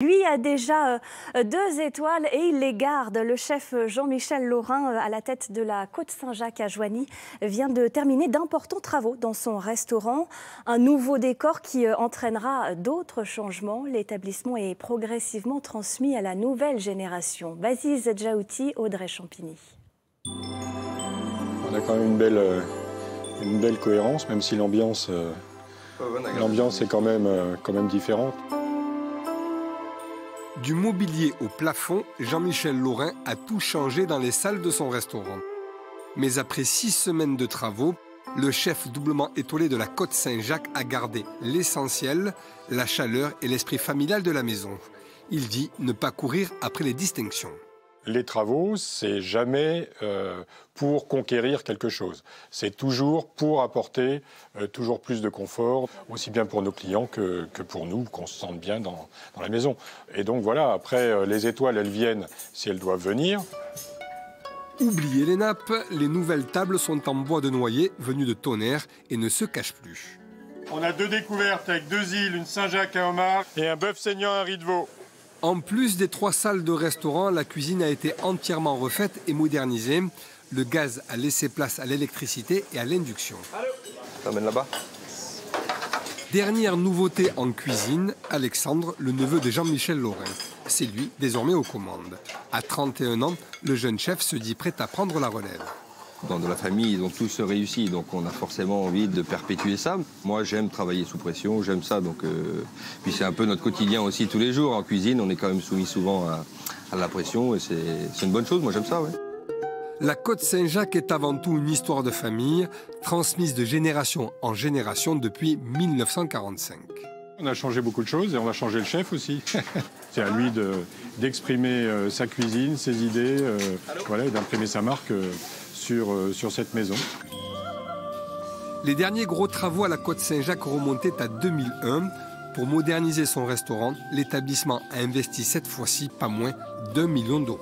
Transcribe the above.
Lui a déjà 2 étoiles et il les garde. Le chef Jean-Michel Laurin, à la tête de la Côte Saint-Jacques à Joigny, vient de terminer d'importants travaux dans son restaurant. Un nouveau décor qui entraînera d'autres changements. L'établissement est progressivement transmis à la nouvelle génération. Baziz Djaouti, Audrey Champigny. On a quand même une belle cohérence, même si l'ambiance est quand même différente. Du mobilier au plafond, Jean-Michel Laurin a tout changé dans les salles de son restaurant. Mais après 6 semaines de travaux, le chef doublement étoilé de la Côte Saint-Jacques a gardé l'essentiel, la chaleur et l'esprit familial de la maison. Il dit ne pas courir après les distinctions. Les travaux, c'est jamais pour conquérir quelque chose. C'est toujours pour apporter toujours plus de confort, aussi bien pour nos clients que pour nous, qu'on se sente bien dans la maison. Et donc voilà, après, les étoiles, elles viennent si elles doivent venir. Oubliez les nappes, les nouvelles tables sont en bois de noyer venues de Tonnerre et ne se cachent plus. On a 2 découvertes avec 2 îles, une Saint-Jacques à homard et un bœuf saignant à riz de veau. En plus des 3 salles de restaurant, la cuisine a été entièrement refaite et modernisée. Le gaz a laissé place à l'électricité et à l'induction. T'emmènes là-bas. Dernière nouveauté en cuisine, Alexandre, le neveu de Jean-Michel Laurin. C'est lui, désormais aux commandes. À 31 ans, le jeune chef se dit prêt à prendre la relève. Dans la famille, ils ont tous réussi, donc on a forcément envie de perpétuer ça. Moi, j'aime travailler sous pression, j'aime ça. Puis c'est un peu notre quotidien aussi tous les jours. En cuisine, on est quand même soumis souvent à la pression et c'est une bonne chose, moi j'aime ça, ouais. La Côte Saint-Jacques est avant tout une histoire de famille, transmise de génération en génération depuis 1945. On a changé beaucoup de choses et on va changer le chef aussi. C'est à lui d'exprimer sa cuisine, ses idées, voilà, et d'imprimer sa marque sur cette maison. Les derniers gros travaux à la Côte Saint-Jacques remontaient à 2001. Pour moderniser son restaurant, l'établissement a investi cette fois-ci pas moins d'1 million d'euros.